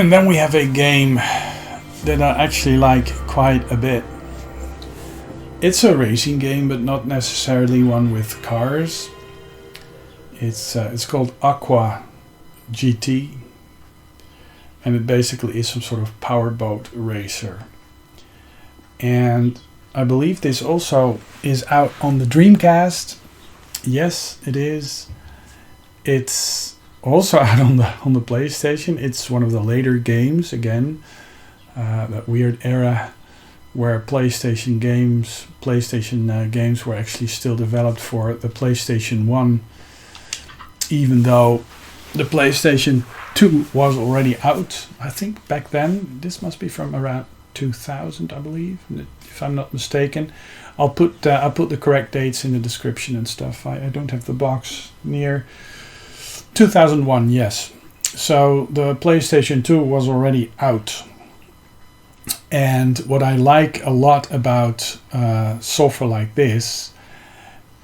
And then we have a game that I actually like quite a bit. It's a racing game, but not necessarily one with cars. It's called Aqua GT, and it basically is some sort of powerboat racer. And I believe this also is out on the Dreamcast. Yes, it is. It's also out on the PlayStation. It's one of the later games again. That weird era where PlayStation games were actually still developed for the PlayStation 1, even though the PlayStation 2 was already out. I think back then. This must be from around 2000, I believe, if I'm not mistaken. I'll put the correct dates in the description and stuff. I don't have the box near. 2001, yes. So the PlayStation 2 was already out. And what I like a lot about software like this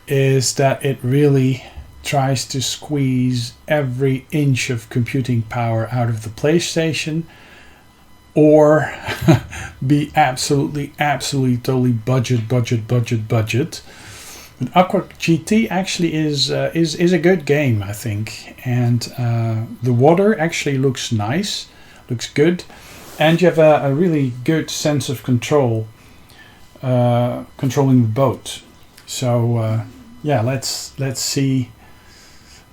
is that it really tries to squeeze every inch of computing power out of the PlayStation, or be absolutely totally budget. But Aqua GT actually is a good game, I think, and the water actually looks nice, looks good, and you have a really good sense of control, controlling the boat. So yeah, let's see.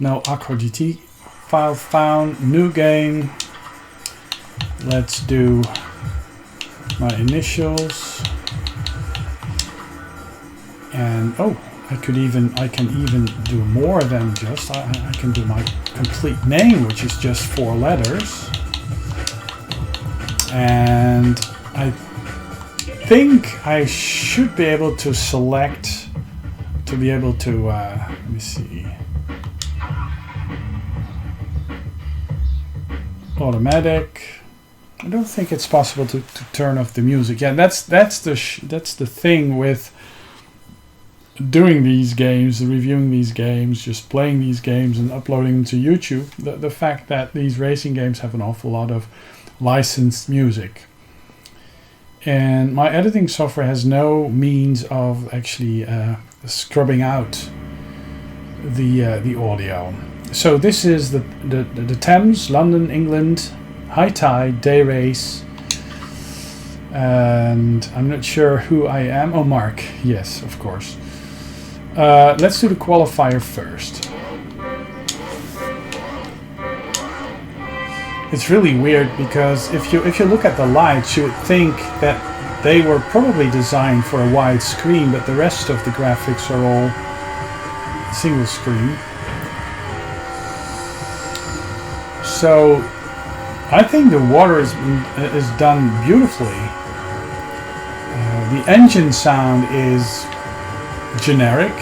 Now Aqua GT file found, new game. Let's do my initials, and oh, I can even do more than just I can do my complete name, which is just 4 letters. And I think I should be able to select to be able to let me see, automatic. I don't think it's possible to turn off the music. Yeah, that's the thing with doing these games, reviewing these games, just playing these games and uploading them to YouTube. The fact that these racing games have an awful lot of licensed music, and my editing software has no means of actually scrubbing out the audio. So this is the Thames, London, England, high tide, day race, and I'm not sure who I am. Oh, Mark, yes, of course. Let's do the qualifier first. It's really weird because if you look at the lights, you would think that they were probably designed for a wide screen, but the rest of the graphics are all single screen. So I think the water is done beautifully. The engine sound is generic,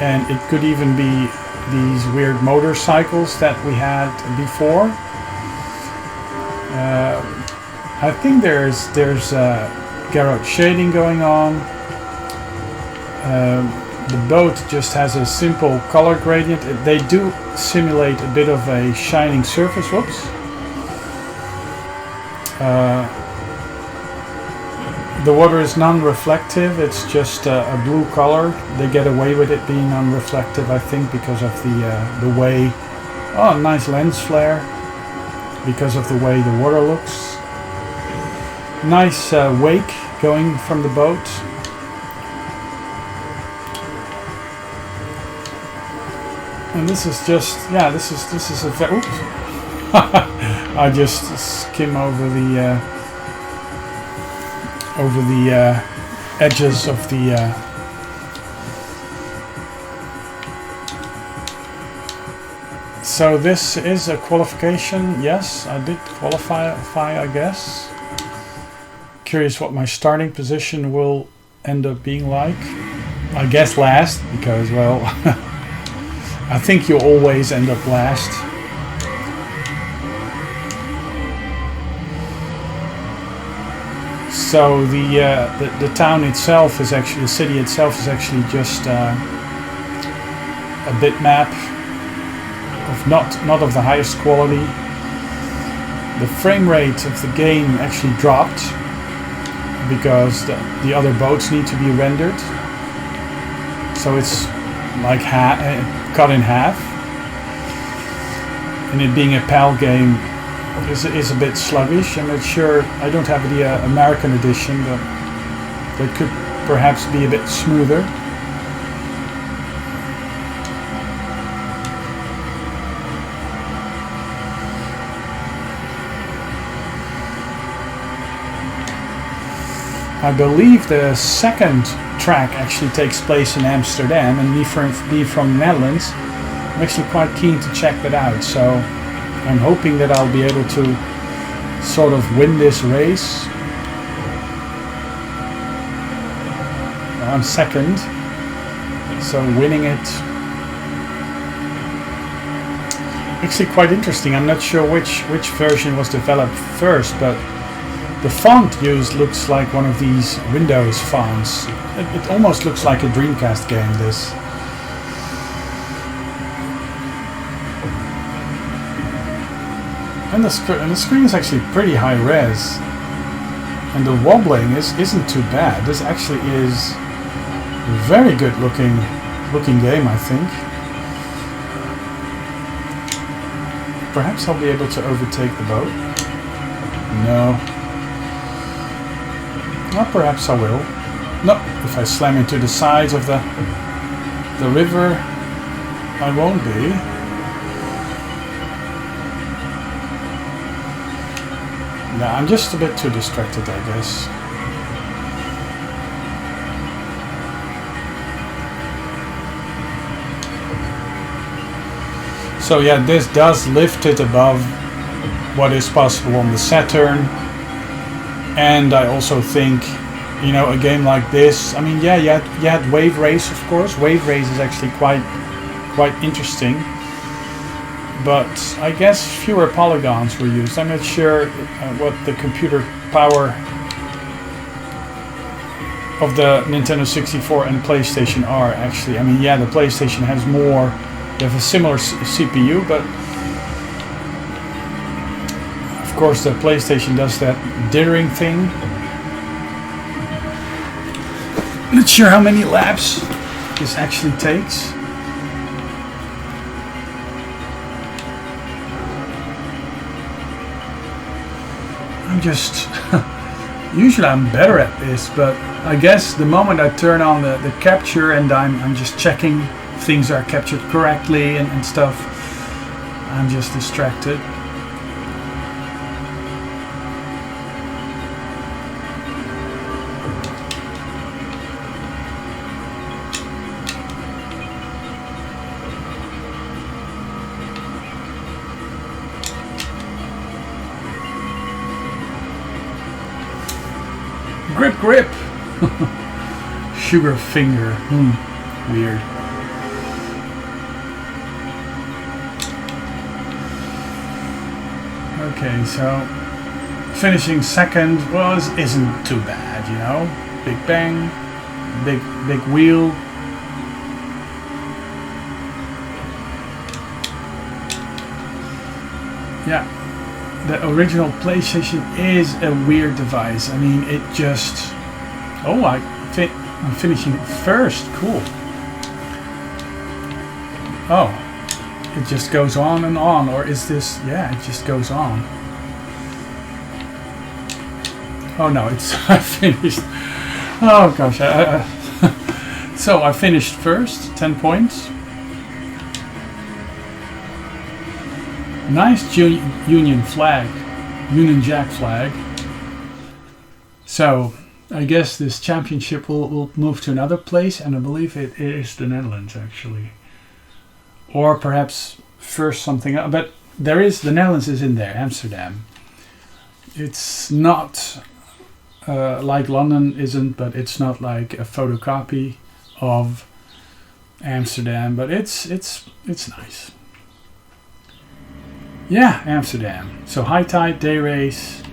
and it could even be these weird motorcycles that we had before. I think there's garage shading going on. The boat just has a simple color gradient. They do simulate a bit of a shining surface. Whoops. The water is non-reflective. It's just a blue color. They get away with it being non-reflective, I think, because of the way. Oh, nice lens flare. Because of the way the water looks. Nice wake going from the boat. And this is just, yeah, this is a very, oops. I just skim over the edges of the so this is a qualification. Yes, I did qualify, I guess. Curious what my starting position will end up being like. I guess last, because, well, I think you always end up last. So the town itself is actually, the city itself is actually just a bitmap of not of the highest quality. the frame rate of the game actually dropped because the other boats need to be rendered. So it's like cut in half. And it being a PAL game is a bit sluggish. I'm not sure. I don't have the American edition, but that could perhaps be a bit smoother. I believe the second track actually takes place in Amsterdam, and me from the Netherlands, I'm actually quite keen to check that out. So I'm hoping that I'll be able to sort of win this race. I'm second, so winning it. Actually quite interesting. I'm not sure which version was developed first, but the font used looks like one of these Windows fonts. It almost looks like a Dreamcast game, this. And the screen is actually pretty high res. And the wobbling isn't too bad. This actually is a very good looking game, I think. Perhaps I'll be able to overtake the boat. No. Well, perhaps I will. No, if I slam into the sides of the river, I won't be. No, I'm just a bit too distracted, I guess. So yeah, this does lift it above what is possible on the Saturn. And I also think, you know, a game like this, I mean, yeah, you had Wave Race, of course. Wave Race is actually quite interesting. But I guess fewer polygons were used. I'm not sure what the computer power of the Nintendo 64 and PlayStation are, actually. I mean, yeah, the PlayStation has more, they have a similar CPU, but of course the PlayStation does that dithering thing. Not sure how many laps this actually takes. I'm just usually I'm better at this, but I guess the moment I turn on the capture and I'm just checking things are captured correctly and stuff, I'm just distracted. Grip! Sugar finger. Weird. Okay, so finishing second isn't too bad, you know. Big bang, big wheel. Yeah. The original PlayStation is a weird device. I mean, it just... Oh, I'm finishing first. Cool. Oh, it just goes on and on. Or is this... Yeah, it just goes on. Oh, no, it's... I finished... Oh, gosh. So, I finished first. 10 points. Nice Union Jack flag. So I guess this championship will move to another place, and I believe it is the Netherlands actually, or perhaps first something else. But the Netherlands is in there, Amsterdam. It's not like London isn't, but it's not like a photocopy of Amsterdam. But it's nice. Yeah, Amsterdam. So high tide, day race.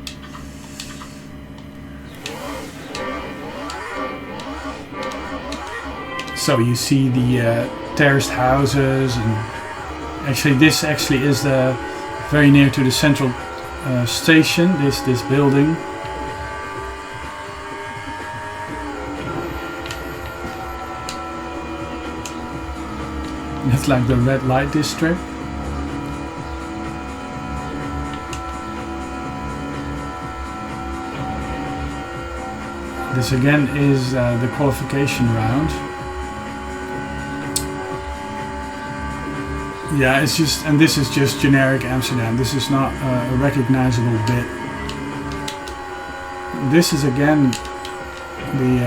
So you see the terraced houses, and actually this is very near to the central station, this building. It's like the red light district. This again is the qualification round. Yeah, it's just, and this is just generic Amsterdam. This is not a recognizable bit. This is again the.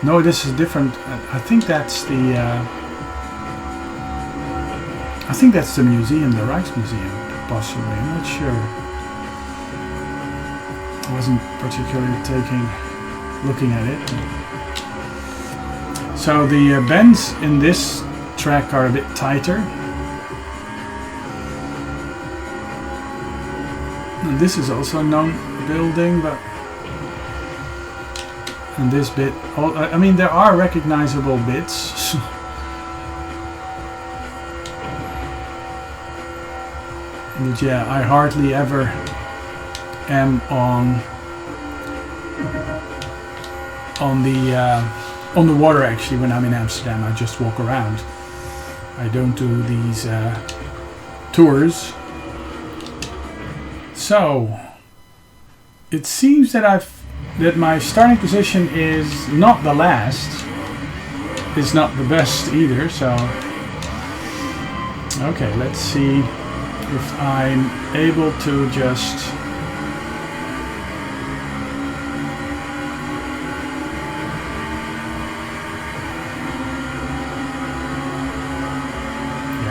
No, this is different. I think that's the. I think that's the museum, the Rijksmuseum, possibly. I'm not sure. I wasn't particularly looking at it. So the bends in this track are a bit tighter. And this is also a known building, but and this bit, I mean, there are recognizable bits. But yeah, I hardly ever am on the water actually when I'm in Amsterdam. I just walk around. I don't do these tours. So it seems that my starting position is not the last. It's not the best either. So okay, let's see if I'm able to just.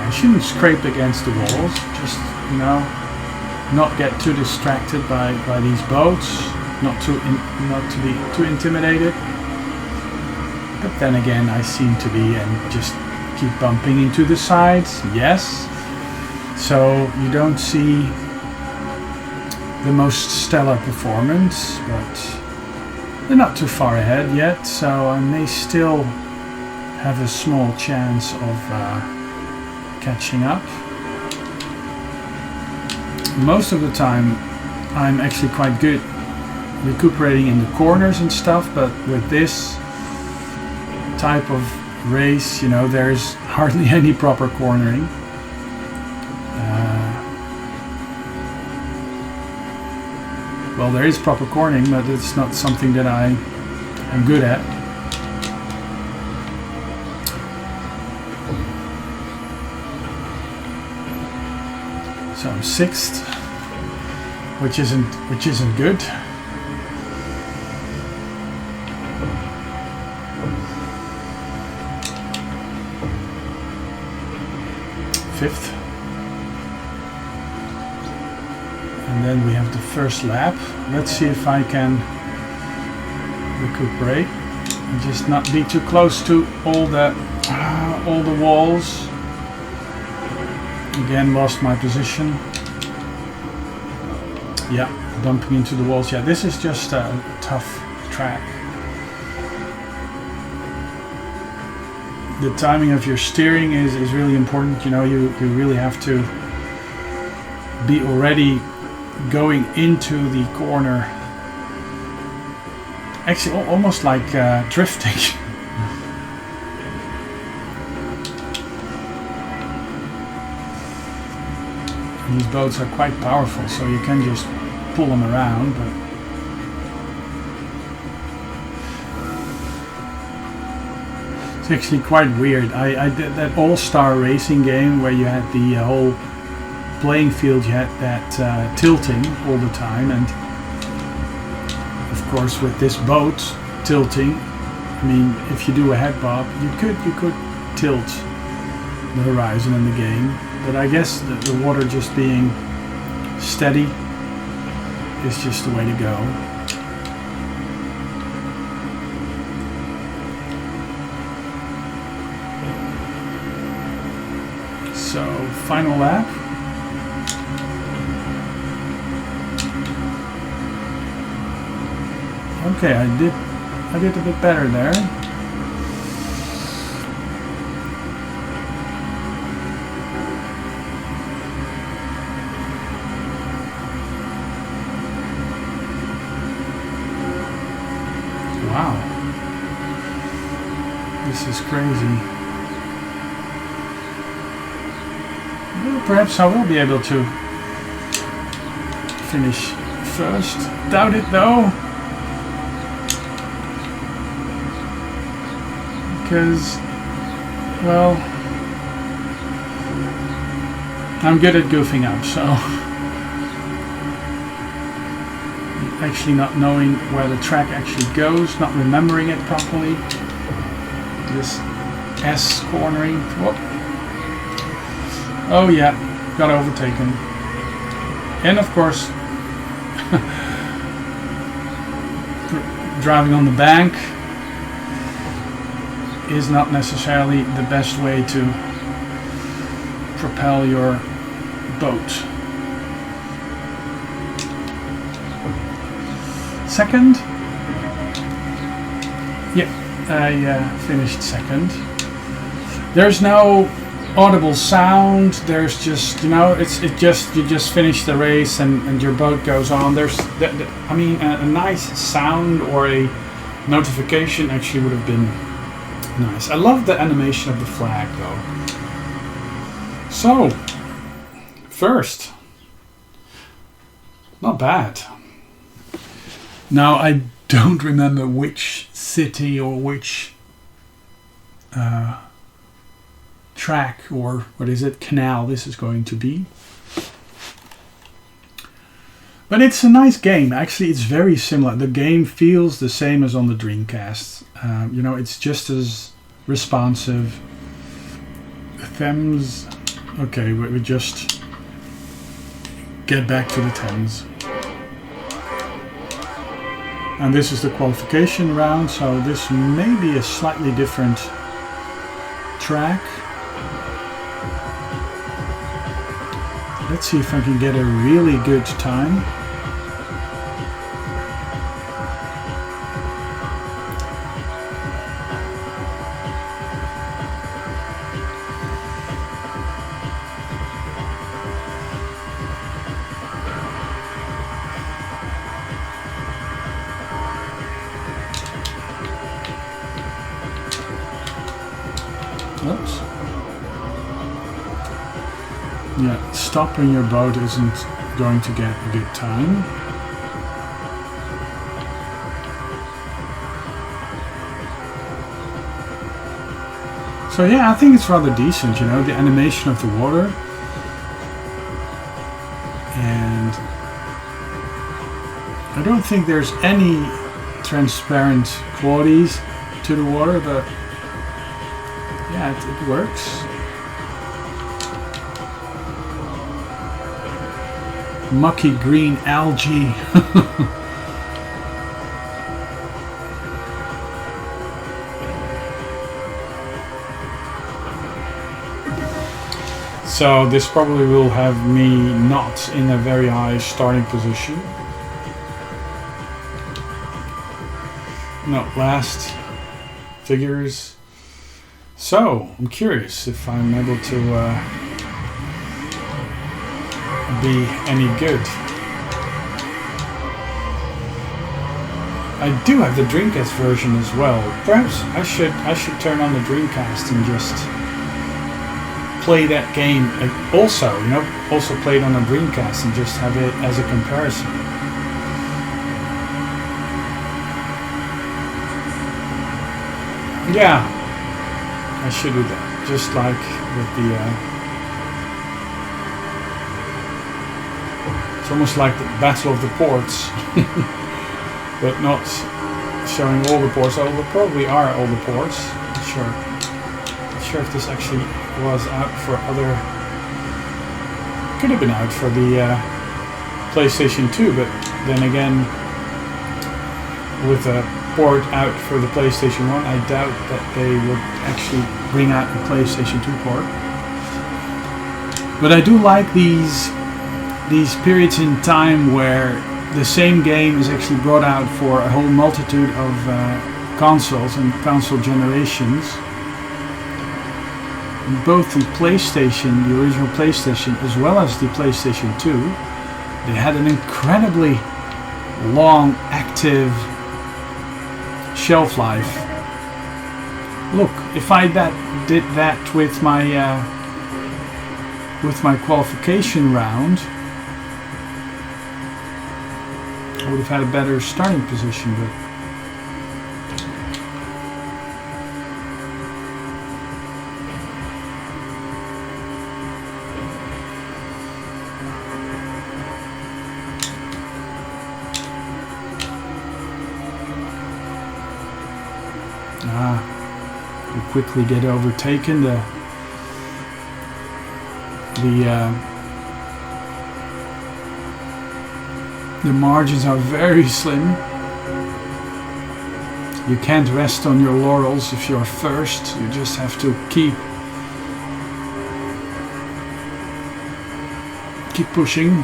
I shouldn't scrape against the walls, just, you know, not get too distracted by these boats, not to be too intimidated. But then again, I seem to be, and just keep bumping into the sides, yes. So you don't see the most stellar performance, but they're not too far ahead yet, so I may still have a small chance of catching up. Most of the time I'm actually quite good recuperating in the corners and stuff, but with this type of race, you know, there's hardly any proper cornering. Well, there is proper cornering, but it's not something that I am good at. So I'm 6th, which isn't good. 5th. And then we have the first lap. Let's see if I can recuperate and just not be too close to all the walls. Again, lost my position. Yeah, bumping into the walls. Yeah, this is just a tough track. The timing of your steering is really important. You know, you really have to be already going into the corner. Actually, almost like drifting. These boats are quite powerful, so you can just pull them around, but it's actually quite weird. I did that all-star racing game where you had the whole playing field, you had that tilting all the time, and of course with this boat tilting, I mean, if you do a head bob, you could tilt the horizon in the game. But I guess the water just being steady is just the way to go. So, final lap. Okay, I did a bit better there. Wow. This is crazy. Well, perhaps I will be able to finish first. Doubt it though. Because, well, I'm good at goofing up, so actually not knowing where the track actually goes, not remembering it properly. This S cornering. Whoop. Oh yeah, got overtaken. And of course, driving on the bank is not necessarily the best way to propel your boat. Second? Yeah, I finished second. There's no audible sound. There's just, you know, you just finish the race and your boat goes on. There's, I mean, a nice sound or a notification actually would have been nice. I love the animation of the flag though. So, first, not bad. Now I don't remember which city or which track or what is it, canal this is going to be. But it's a nice game. Actually, it's very similar. The game feels the same as on the Dreamcast. You know, it's just as responsive. The Thames. Okay, we just get back to the Thames. And this is the qualification round, so this may be a slightly different track. Let's see if I can get a really good time. Oops. Yeah, stopping your boat isn't going to get a good time. So yeah, I think it's rather decent, you know, the animation of the water. And I don't think there's any transparent qualities to the water, but yeah, it works. Mucky green algae. So this probably will have me not in a very high starting position. No, last figures. So, I'm curious if I'm able to be any good. I do have the Dreamcast version as well. Perhaps I should turn on the Dreamcast and just play that game also, you know, also play it on a Dreamcast and just have it as a comparison. Yeah. I should do that, just like with the, it's almost like the Battle of the Ports, but not showing all the ports, although there probably are all the ports, not sure if this actually was out for other, could have been out for the PlayStation 2, but then again, with a port out for the PlayStation 1, I doubt that they would actually bring out a PlayStation 2 port. But I do like these periods in time where the same game is actually brought out for a whole multitude of consoles and console generations. And both the PlayStation, the original PlayStation, as well as the PlayStation 2, they had an incredibly long, active shelf life. Look, if I did that with my qualification round, I would have had a better starting position, but you quickly get overtaken. The margins are very slim. You can't rest on your laurels if you're first. You just have to keep pushing.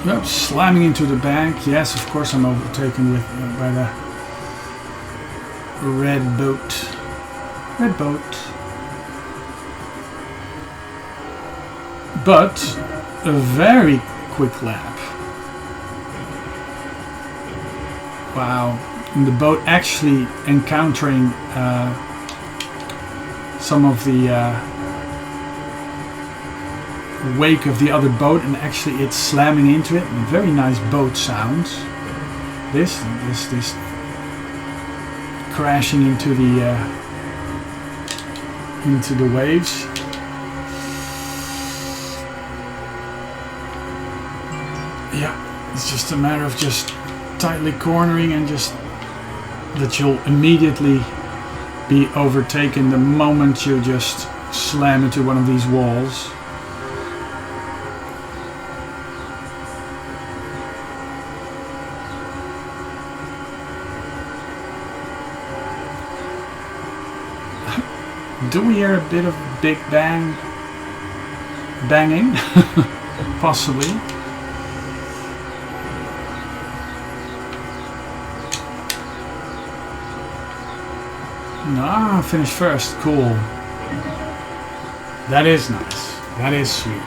Yep, slamming into the bank. Yes, of course I'm overtaken by the red boat. Red boat. But a very quick lap. Wow. And the boat actually encountering some of the wake of the other boat, and actually it's slamming into it. Very nice boat sounds. This crashing into the waves. Yeah, it's just a matter of just tightly cornering and just that you'll immediately be overtaken the moment you just slam into one of these walls. Do we hear a bit of Big Bang banging? Possibly. No, finished first. Cool. That is nice. That is sweet.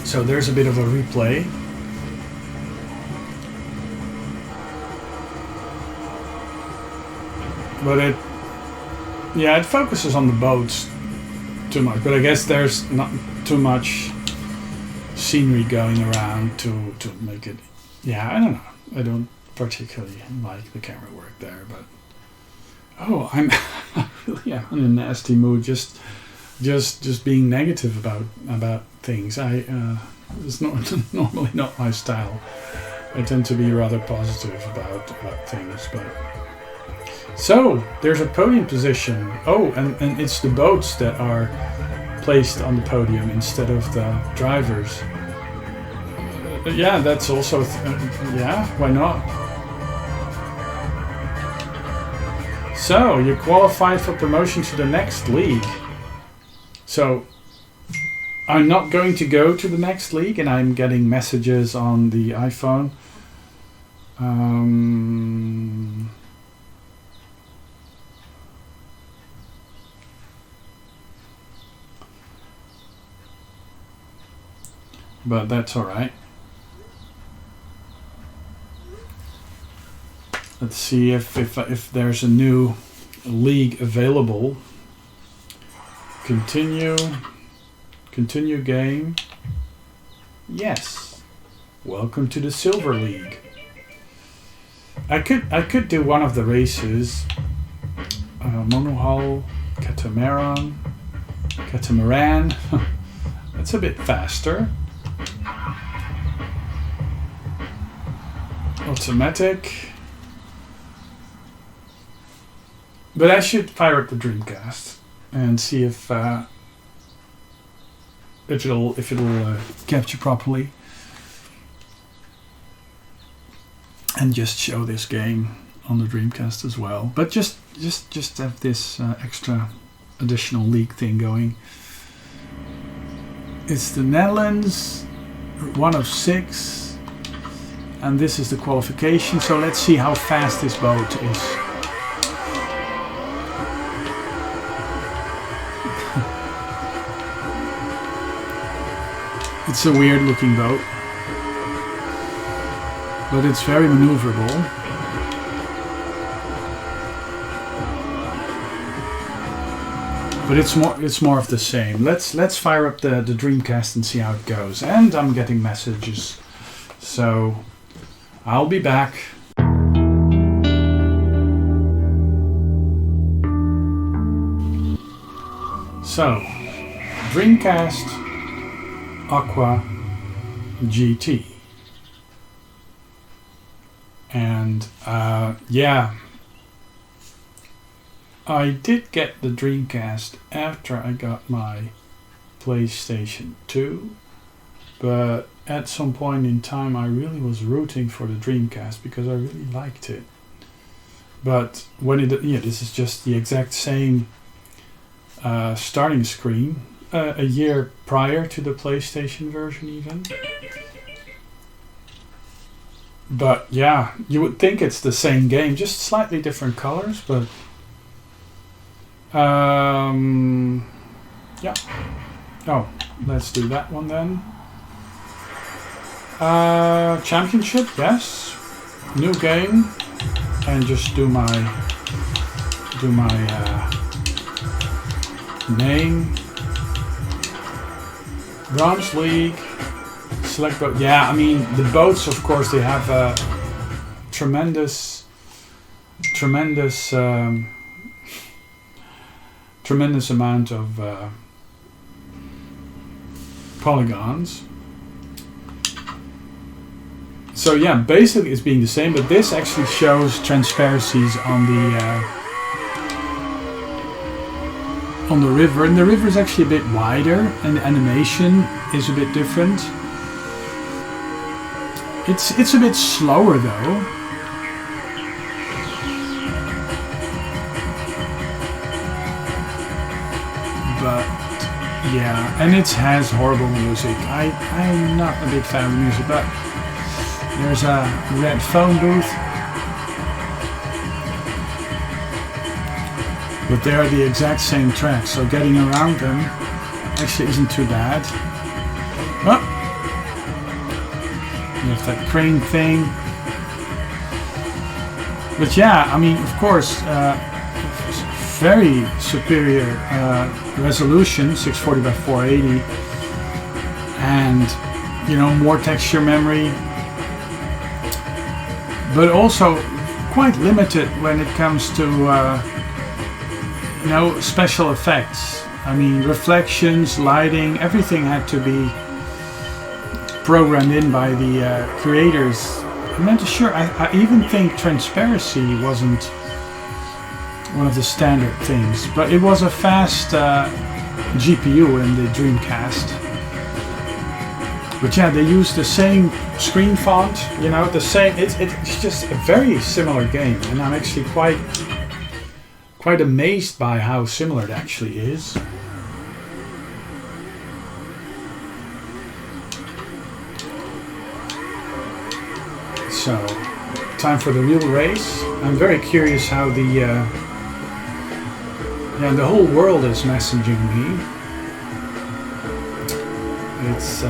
So there's a bit of a replay. But it focuses on the boats too much. But I guess there's not too much scenery going around to make it. Yeah, I don't know. I don't particularly like the camera work there, but I'm really in a nasty mood. Just being negative about things. It's normally not my style. I tend to be rather positive about things, but. So, there's a podium position. Oh, and it's the boats that are placed on the podium instead of the drivers. Yeah, that's also... yeah, why not? So, you're qualified for promotion to the next league. So, I'm not going to go to the next league, and I'm getting messages on the iPhone. But that's alright. Let's see if there's a new league available. Continue game. Yes. Welcome to the Silver League. I could do one of the races. Monohull, catamaran. That's a bit faster. Automatic. But I should fire up the Dreamcast and see if it'll capture properly, and just show this game on the Dreamcast as well. But just have this extra additional league thing going. It's the Netherlands, 1 of 6, and this is the qualification. So let's see how fast this boat is. It's a weird looking boat, but it's very maneuverable. But it's more of the same. Let's fire up the Dreamcast and see how it goes. And I'm getting messages, so I'll be back. So, Dreamcast Aqua GT. And yeah, I did get the Dreamcast after I got my PlayStation 2, but at some point in time I really was rooting for the Dreamcast because I really liked it. But when this is just the exact same starting screen, a year prior to the PlayStation version even. But yeah, you would think it's the same game, just slightly different colors, but yeah. Oh, let's do that one then. Championship, yes. New game, and just do my name. Bronze League. Select boat. Yeah, I mean the boats, of course, they have a tremendous amount of polygons. So yeah, basically it's being the same, but this actually shows transparencies on the river, and the river is actually a bit wider, and the animation is a bit different. It's a bit slower though. But yeah, and it has horrible music. I'm not a big fan of the music, but there's a red phone booth. But they are the exact same tracks, so getting around them actually isn't too bad. Oh, you have that crane thing. But yeah, I mean, of course, very superior resolution, 640 by 480, and more texture memory, but also quite limited when it comes to special effects. I mean, reflections, lighting, everything had to be programmed in by the creators. I'm not sure. I even think transparency wasn't one of the standard things, but it was a fast GPU in the Dreamcast. But yeah, they used the same screen font, the same. It's just a very similar game, and I'm actually quite amazed by how similar it actually is. So, time for the real race. I'm very curious how the whole world is messaging me. It's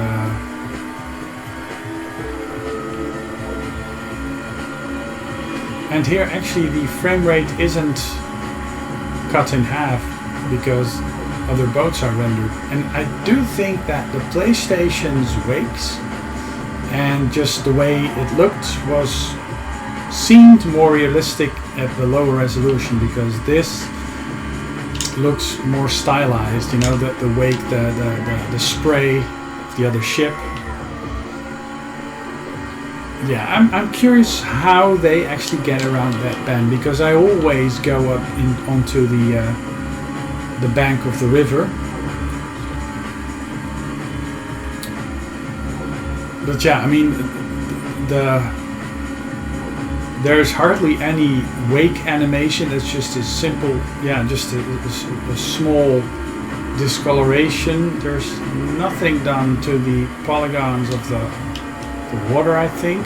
and here actually the frame rate isn't cut in half because other boats are rendered, and I do think that the PlayStation's wakes and just the way it looked seemed more realistic at the lower resolution, because this looks more stylized, the wake, the spray of the other ship. Yeah, I'm curious how they actually get around that bend, because I always go up onto the bank of the river. But yeah, I mean, there's hardly any wake animation. It's just a simple, just a small discoloration. There's nothing done to the polygons of the water, I think.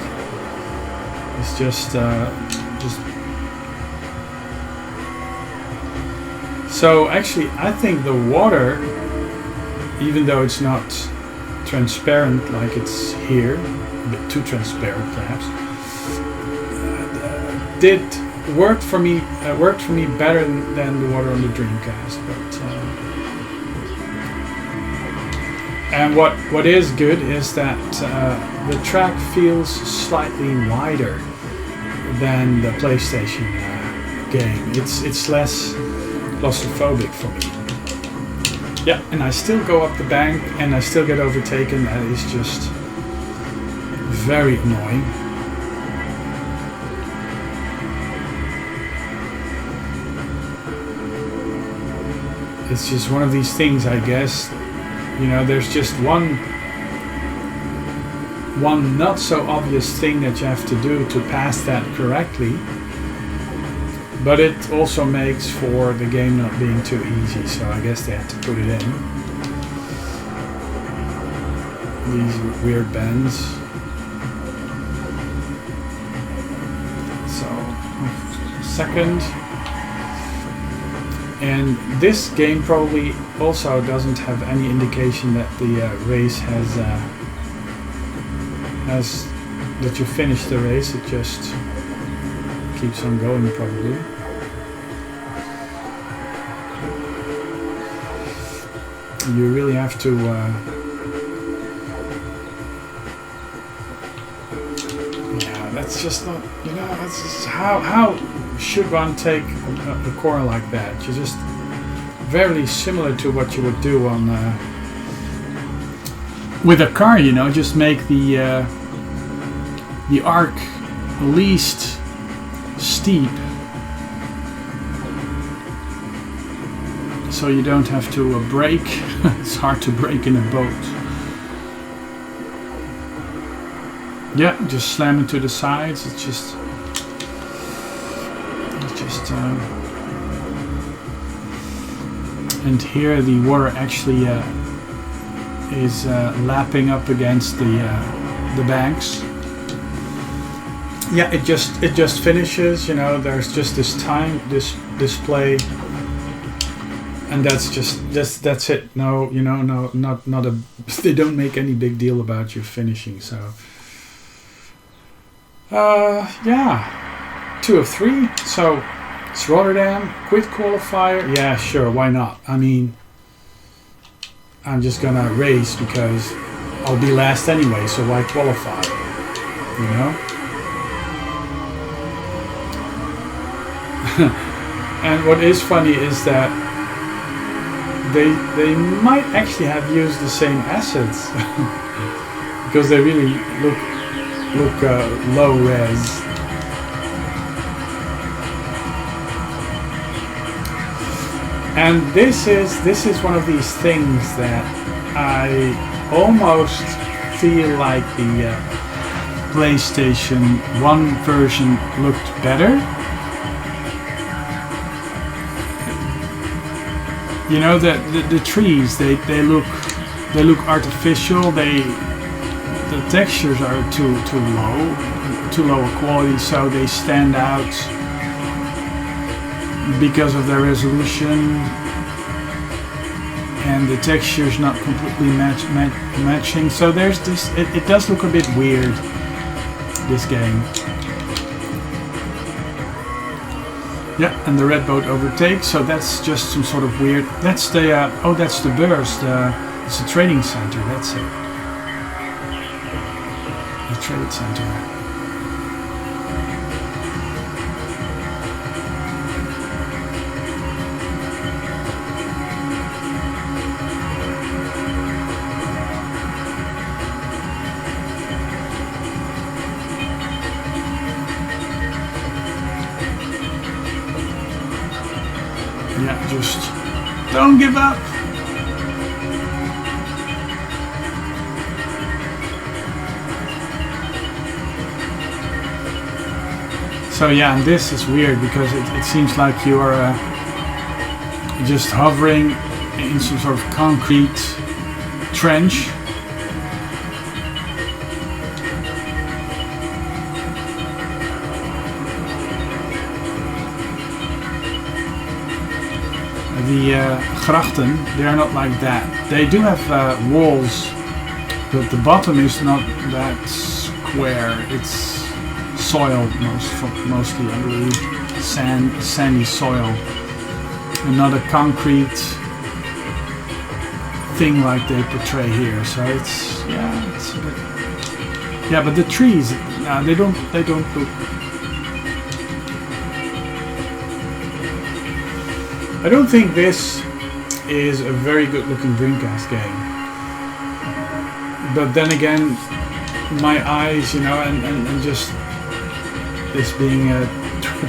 It's just so actually I think the water, even though it's not transparent like it's here, a bit too transparent perhaps, did work for me better than the water on the Dreamcast. But and what is good is that the track feels slightly wider than the PlayStation game. It's less claustrophobic for me. Yeah, and I still go up the bank and I still get overtaken. That is just very annoying. It's just one of these things, I guess. You know, there's just one not so obvious thing that you have to do to pass that correctly. But it also makes for the game not being too easy, so I guess they had to put it in. These weird bends. So, second. And this game probably also doesn't have any indication that the race has that you finish the race. It just keeps on going probably. You really have to yeah, that's just not, you know, that's just how should one take a corner like that? You're just very similar to what you would do on with a car, you know, just make the arc least steep, so you don't have to brake. It's hard to brake in a boat. Yeah, just slam into the sides. It's just and here the water actually is lapping up against the banks. Yeah, it just finishes. You know, there's just this display, and that's it. No, you know, no, not a. They don't make any big deal about you finishing. So, yeah, 2 of 3. So it's Rotterdam, quit qualifier. Yeah, sure, why not? I mean, I'm just gonna race because I'll be last anyway. So why qualify? You know. And what is funny is that they might actually have used the same assets because they really look low res. And this is one of these things that I almost feel like the PlayStation 1 version looked better. You know, the trees, they look artificial. The textures are too low a quality, so they stand out because of their resolution, and the texture's not completely matching. So there's this. It does look a bit weird, this game. Yeah, and the red boat overtakes, so that's just some sort of weird. That's the that's the Beurs. It's a trading center. That's it. The trade center. Yeah, just don't give up. So yeah, and this is weird because it seems like you are just hovering in some sort of concrete trench. The grachten, they are not like that. They do have walls, but the bottom is not that square. It's soil mostly, I believe. Sandy soil. And not a concrete thing like they portray here. So it's, yeah, it's a bit... Yeah, but the trees, no, they don't look... I don't think this is a very good looking Dreamcast game. But then again, my eyes, you know, and just this being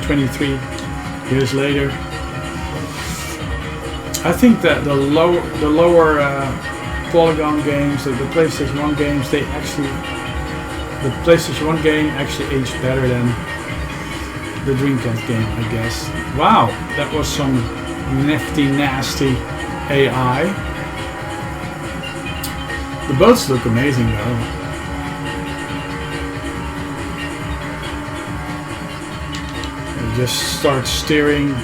23 years later, I think that the lower polygon games, the PlayStation 1 games, the PlayStation 1 game actually aged better than the Dreamcast game, I guess. Wow, that was some nifty, nasty AI. The boats look amazing though. You just start steering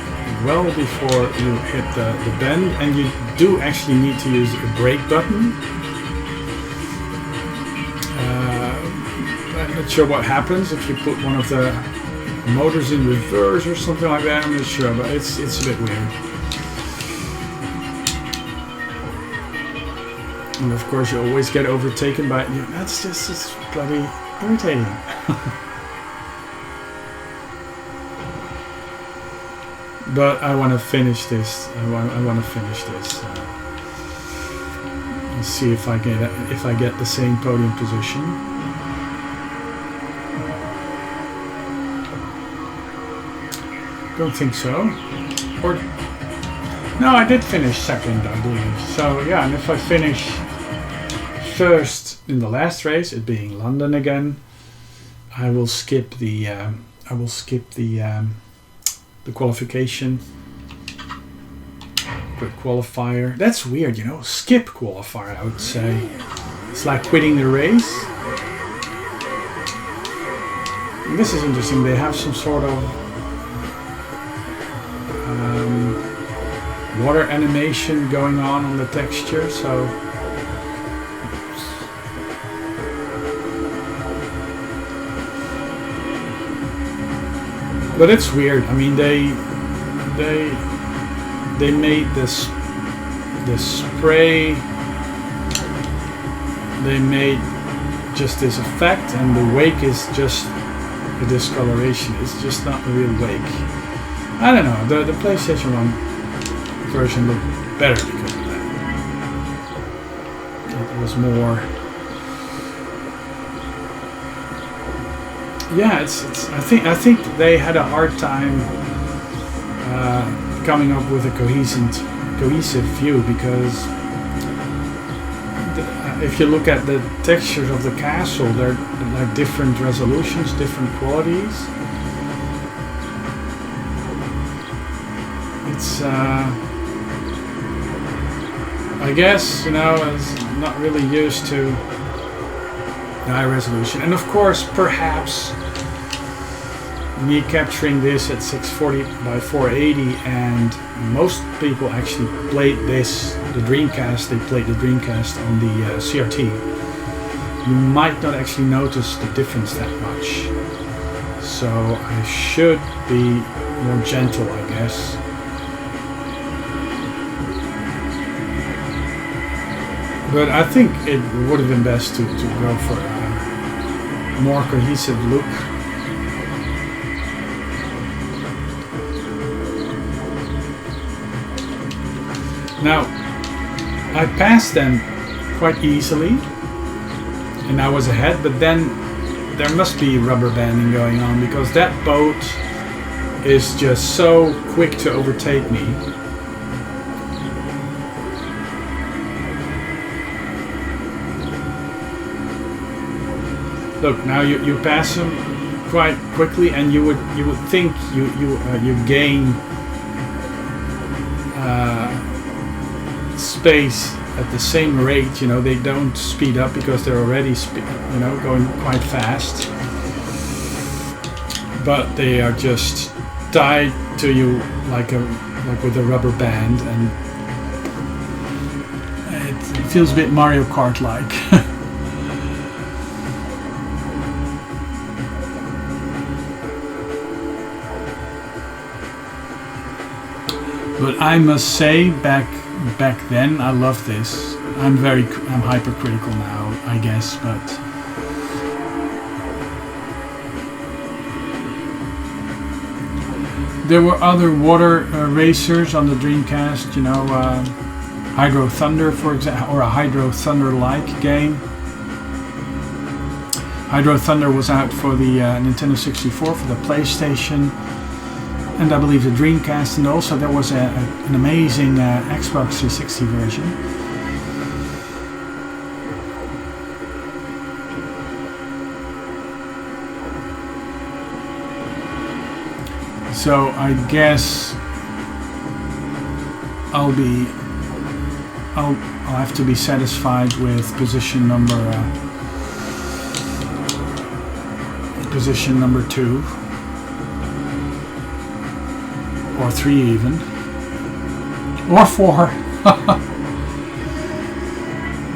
well before you hit the bend, and you do actually need to use a brake button. I'm not sure what happens if you put one of the motors in reverse or something like that. I'm not sure, but it's a bit weird. And of course you always get overtaken by... That's just it's bloody irritating. But I want to finish this. I want to finish this. Let's see if I get the same podium position. Don't think so. Or no, I did finish second, I believe. So yeah, and if I finish first in the last race, it being London again, I will skip the qualification. Quick qualifier. That's weird, you know. Skip qualifier, I would say. It's like quitting the race. And this is interesting. They have some sort of water animation going on the texture, so but it's weird. I mean, they made this spray, they made just this effect, and the wake is just the discoloration. It's just not a real wake. I don't know, the PlayStation 1 version looked better because of that. It was more... Yeah, it's I think they had a hard time coming up with a cohesive view, because if you look at the textures of the castle, they're like different resolutions, different qualities. It's I guess, you know, it's not really used to high resolution. And of course, perhaps me capturing this at 640 by 480, and most people actually played this, the Dreamcast, they played the Dreamcast on the CRT. You might not actually notice the difference that much. So I should be more gentle, I guess. But I think it would have been best to go for a more cohesive look. Now, I passed them quite easily, and I was ahead, but then there must be rubber banding going on, because that boat is just so quick to overtake me. Look, now you pass them quite quickly, and you would think you gain space at the same rate. You know, they don't speed up because they're already going quite fast, but they are just tied to you like with a rubber band, and it feels a bit Mario Kart like. But I must say, back then, I loved this. I'm hypercritical now, I guess, but there were other water racers on the Dreamcast. You know, Hydro Thunder, for example, or a Hydro Thunder-like game. Hydro Thunder was out for the Nintendo 64, for the PlayStation, and I believe the Dreamcast, and also there was an amazing Xbox 360 version. So I guess I'll have to be satisfied with position number 2. Or 3 even. Or 4.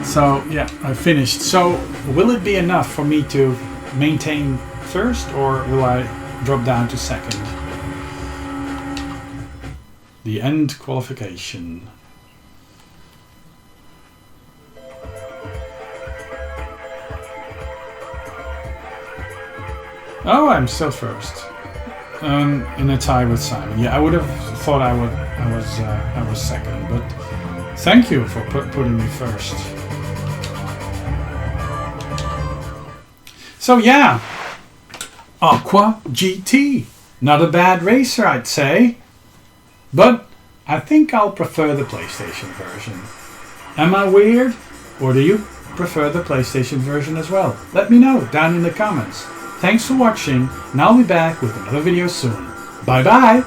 So yeah, I finished. So will it be enough for me to maintain first, or will I drop down to second? The end qualification. Oh, I'm still first. In a tie with Simon. Yeah, I would have thought I was second, but thank you for putting me first. So yeah, Aqua GT. Not a bad racer, I'd say, but I think I'll prefer the PlayStation version. Am I weird, or do you prefer the PlayStation version as well? Let me know down in the comments. Thanks for watching, and I'll be back with another video soon. Bye bye!